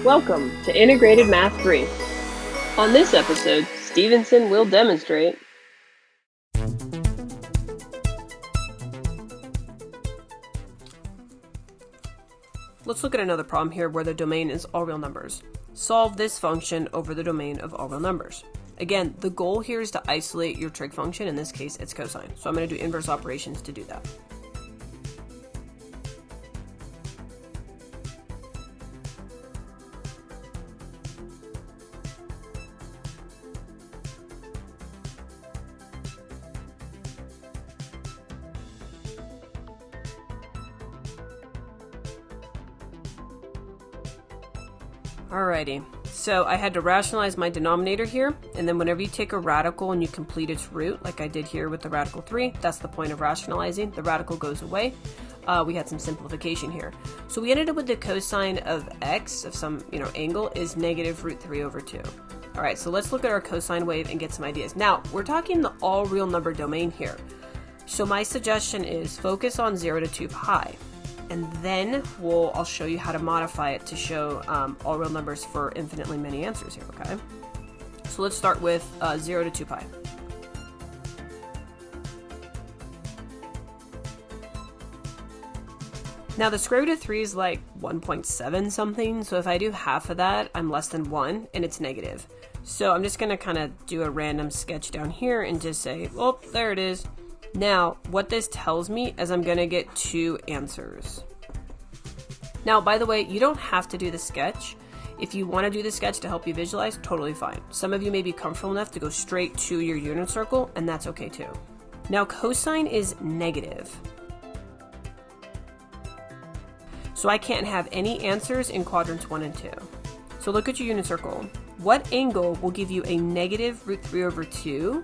Welcome to Integrated Math 3. On this episode, Stevenson will demonstrate Let's look at another problem here where the domain is all real numbers. Solve this function over the domain of all real numbers. Again, the goal here is to isolate your trig function. In this case, it's cosine. So I'm going to do inverse operations to do that. Alrighty, so I had to rationalize my denominator here, and then whenever you take a radical and you complete its root, like I did here with the radical 3, that's the point of rationalizing. The radical goes away. We had some simplification here. So we ended up with the cosine of x, of some angle, is negative root 3 over 2. Alright, so let's look at our cosine wave and get some ideas. Now, we're talking the all real number domain here. So my suggestion is focus on 0 to 2 pi. And then I'll show you how to modify it to show all real numbers for infinitely many answers here, okay? So let's start with 0 to 2 pi. Now the square root of 3 is like 1.7 something, so if I do half of that, I'm less than 1, and it's negative. So I'm just going to kind of do a random sketch down here and just say, oh, there it is. Now, what this tells me is I'm going to get 2 answers. Now, by the way, you don't have to do the sketch. If you want to do the sketch to help you visualize, totally fine. Some of you may be comfortable enough to go straight to your unit circle, and that's okay too. Now, cosine is negative. So I can't have any answers in quadrants 1 and 2. So look at your unit circle. What angle will give you a negative root 3 over 2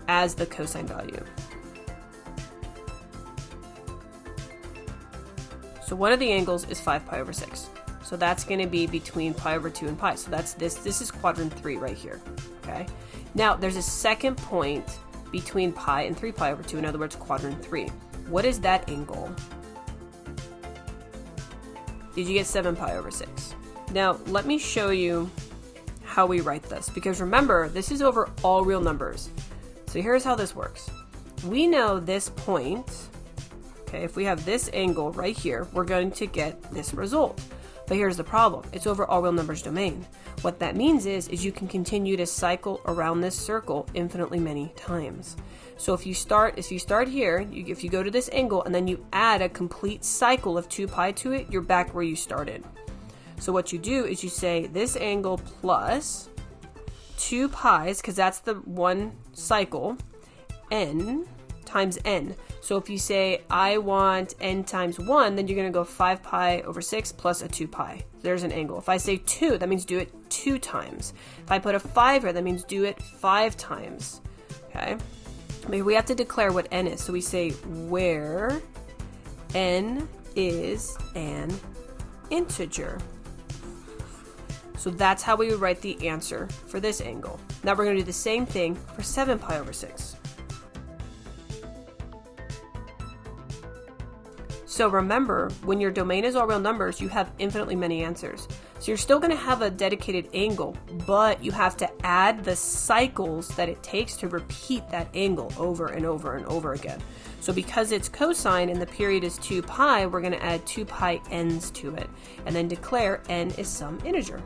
as the cosine value? So one of the angles is 5 pi over 6. So that's going to be between pi over 2 and pi. So that's this. This is quadrant 3 right here. Okay. Now there's a second point between pi and 3 pi over 2. In other words, quadrant 3. What is that angle? Did you get 7 pi over 6? Now let me show you how we write this. Because remember, this is over all real numbers. So here's how this works. We know this point. Okay, if we have this angle right here, we're going to get this result. But here's the problem. It's over all real numbers domain. What that means is you can continue to cycle around this circle infinitely many times. So if you start here, if you go to this angle and then you add a complete cycle of 2 pi to it, you're back where you started. So what you do is you say this angle plus 2 pi's, because that's the one cycle, n times n. So if you say I want n times 1, then you're going to go 5 pi over 6 plus a 2 pi. There's an angle. If I say 2, that means do it 2 times. If I put a 5 here, that means do it 5 times. Okay? Maybe we have to declare what n is. So we say where n is an integer. So that's how we would write the answer for this angle. Now we're going to do the same thing for 7 pi over 6. So remember, when your domain is all real numbers, you have infinitely many answers. So you're still going to have a dedicated angle, but you have to add the cycles that it takes to repeat that angle over and over and over again. So because it's cosine and the period is 2 pi, we're going to add 2 pi n's to it, and then declare n is some integer.